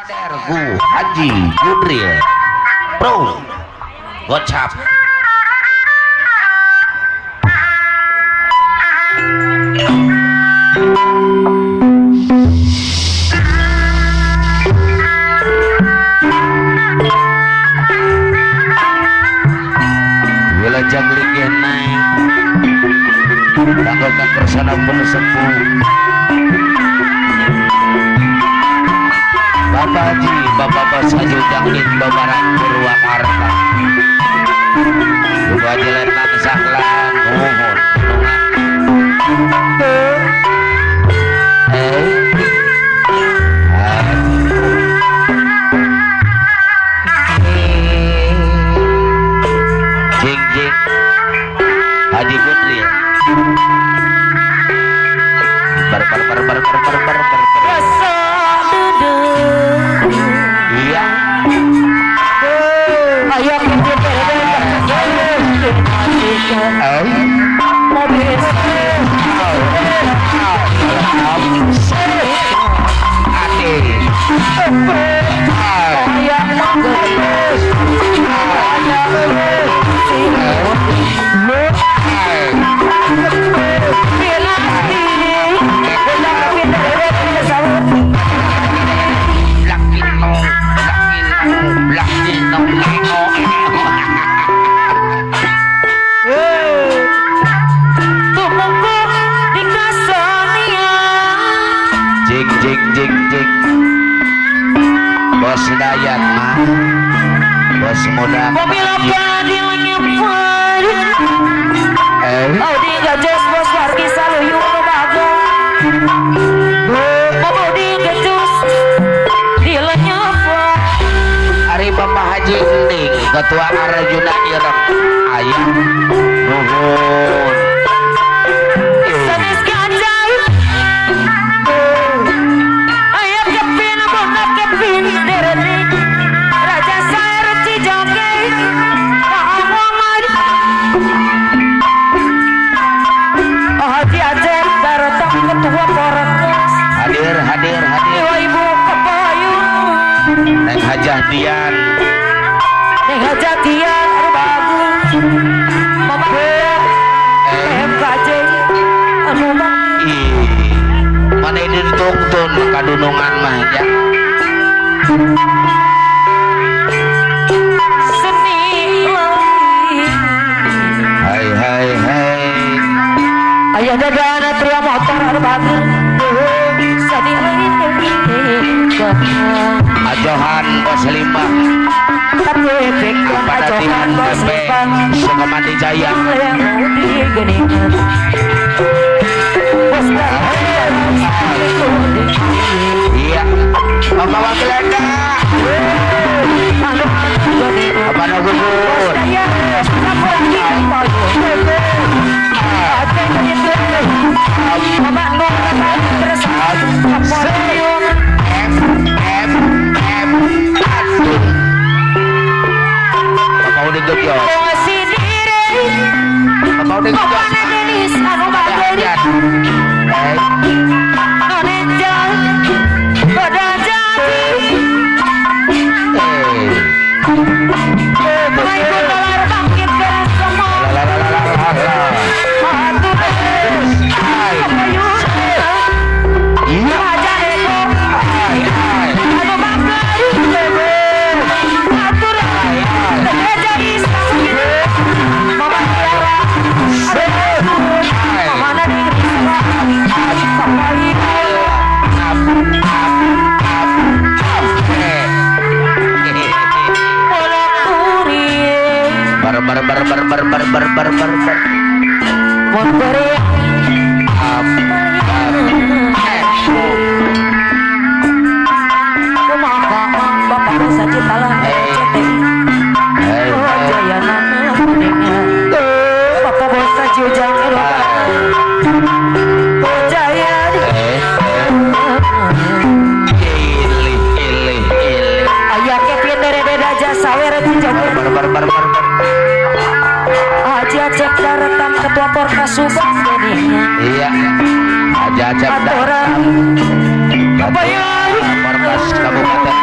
Padergu Haji Judril Bro Gocap wilajeng linggih naik tanggal kersana pun sepuh Bapak Haji, Bapak Sajudangin, Babaran Purwakarta Dua jeletan saklan mohon jing jing Haji Putri bar iya ayo Bos Dayan mah bos muda mobil gading nyepar Audi gajos bos wargi saluyung nu bagong Audi gajos di lenyapar Ari Bapak Haji Ending Ketua Arjuna Ireng ayah nuhun sanis gajah ayam kepin bonak kepin dereni Raja Sair Cijoge Muhammad Haji Aceh datang ketua Porkes hadir Ibu Kepayun Neng Hajah Dian Neng Hajah Dian bagus Mama PMKJ anu mah mana ini dituntun kadunungan mah ya seni hai ayah dadana tria motor anu bagus seni Ajohan Bos Limbah tapi efek pada ajohan tim bos BP Sukamandi Jaya iya Bapak Wakil Enda apa nagugur Bapak udah gejot Bapak udah gejot Porka Subang jadinya. Iya. Aja Acep Aturan. Porkas Kabupaten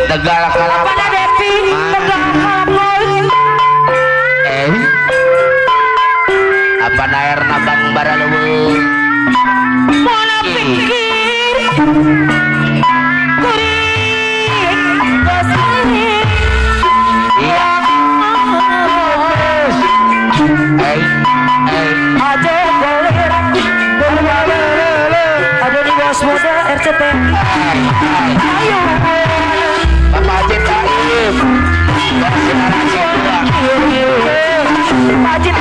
Tegal kalap. Pada Devi tegal kalap. Apa nair nabang baraluwe. Mana pikir kuring kesini. Iya. Aja goler ada di bos muda RCT. Ayo Bapak Haji Taib. Majid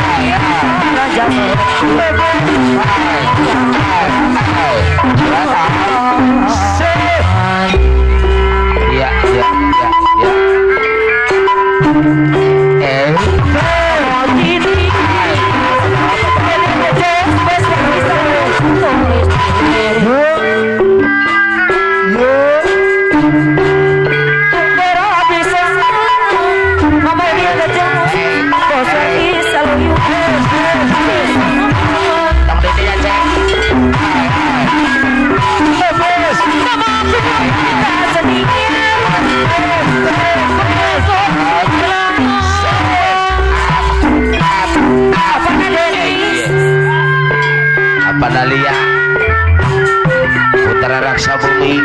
Raja Iya, iya, iya, iya. Tong dede ya, Cek. Apa Dalia? Putra Raksa Bumi.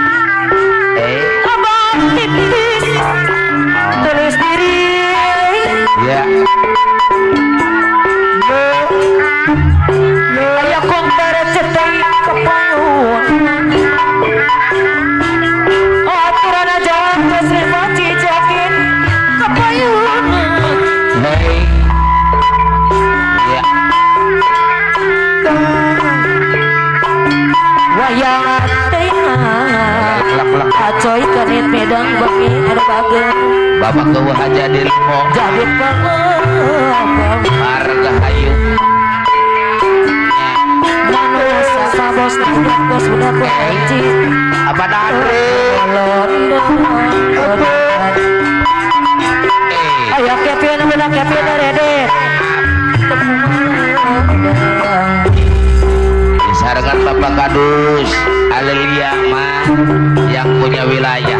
Tulis diri. Ya. Ayo kong tercetai kepayuan. Aturan aja Sri Faci jokin kepayuan. Hei. Ya. Wayang tengah Lak-lak. acoy kanit medang bagi ada bagen. Bapak keueuh aja di limpo. Jadi pengepeng Harga hayu. manusia sabos tidak bos udah berjanji. Apa Andre? Ayo Kevin benar Kevin Rede. Disarankan Bapak Kadus Alelia mah yang punya wilayah.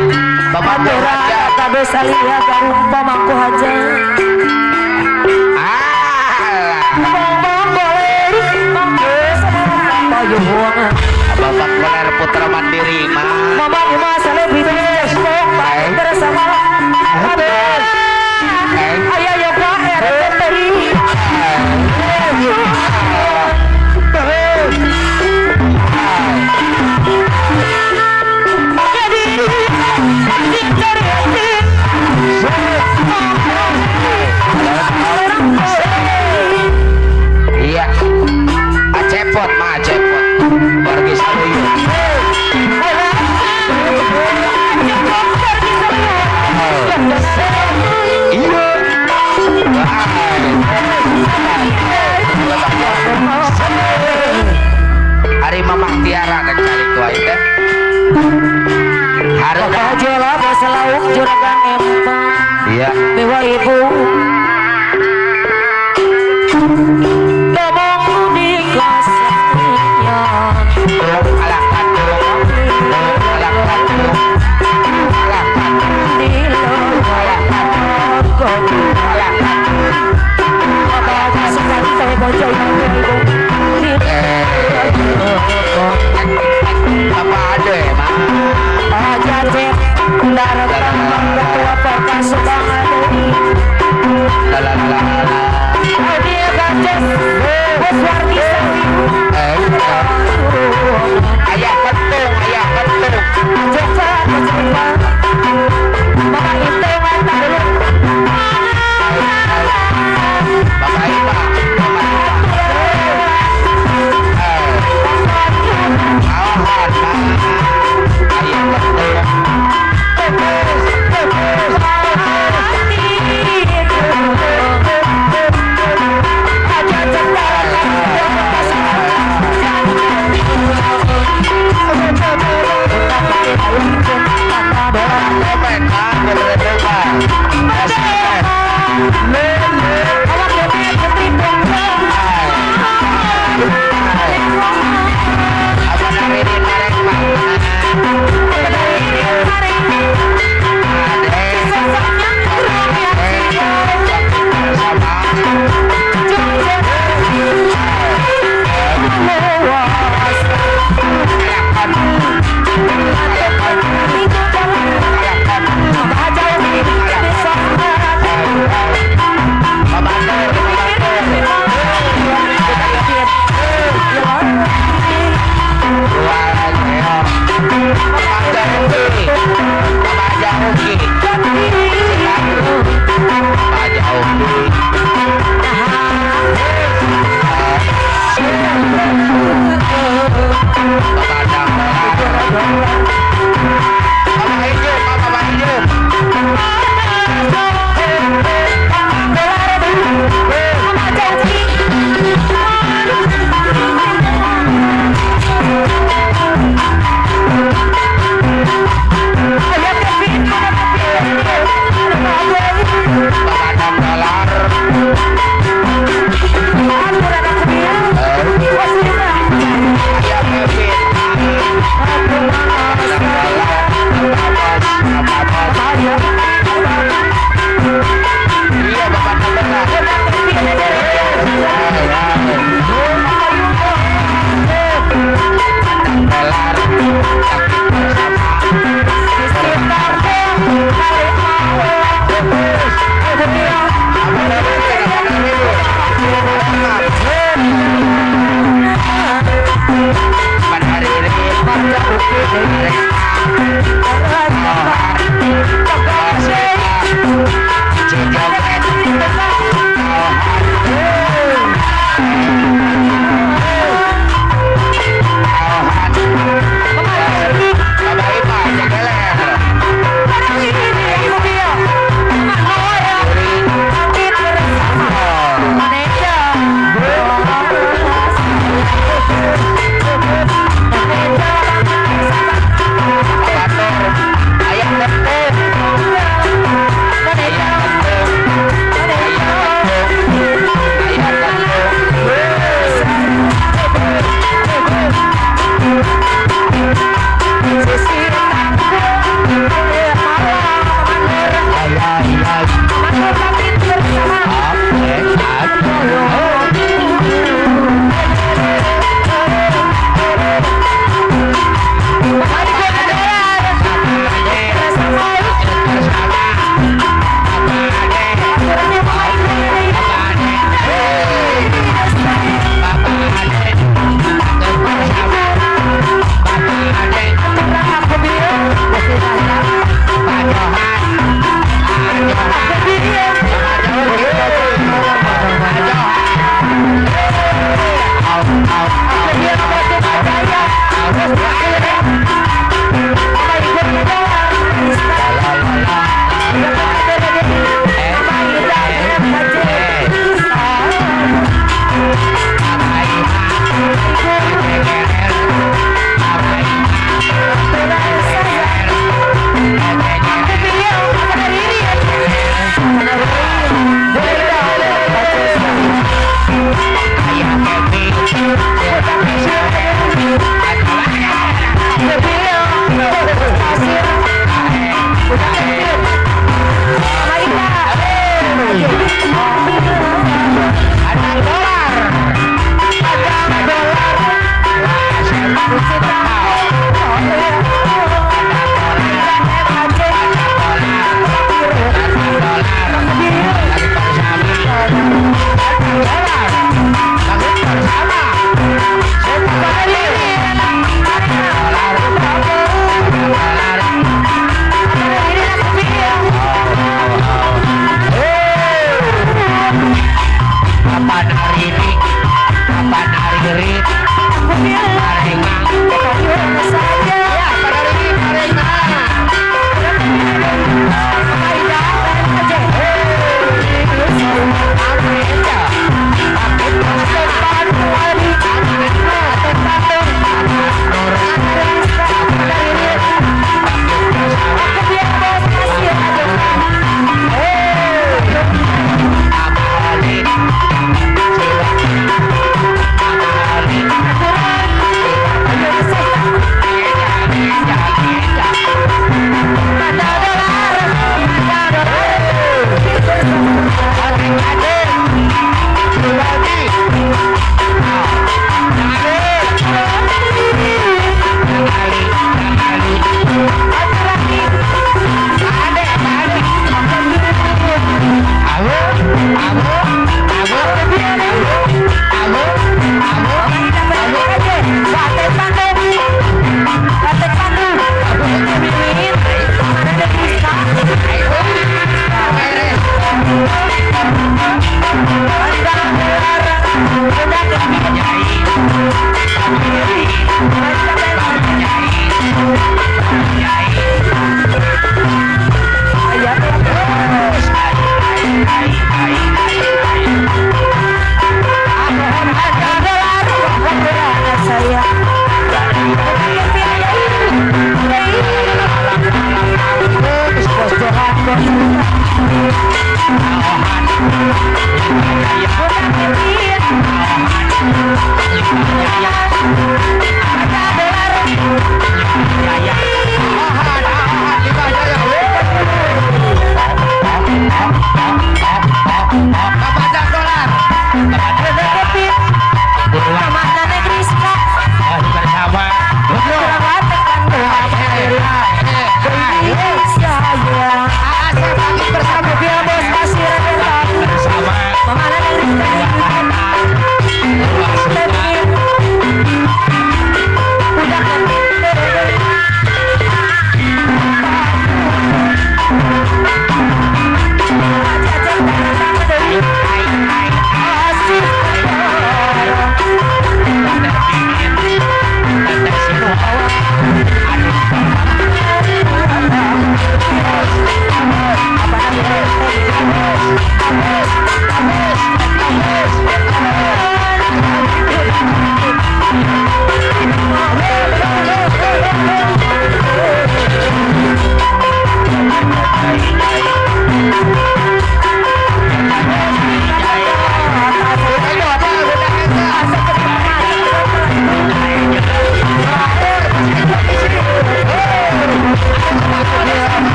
Bapak Beraja. Kabeh salia garum pamangku haja. Bang boleh mangke payuhan. Bapak Koler Putra Mandiri mah. Mama mama selebritas bang bersama. Habis. Ayah ya Pak RTPI. Iya. Acepot mah acepot. Pergi saluyu. Iya. Hari Mamah Tiara dan cari tua itu. Harus Aja lah bahasa lauk juragan empang. iya. Dewa ibu ngomong di kasihnya Alahkan alahkan di luar kota apa sekantai bocah ibu apa ada ya mah. aja cek daratan ketua perkas sebangan Lalalala. dia ganjes bos wargi sawi Ayah kentung, ayah kentung. cepat cepat mama itu mata dulu Bapak Iba, Bapak Iba. Awan, ayah kentung.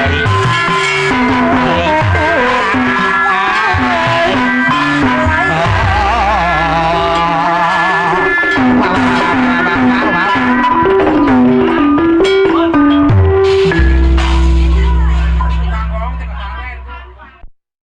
Mari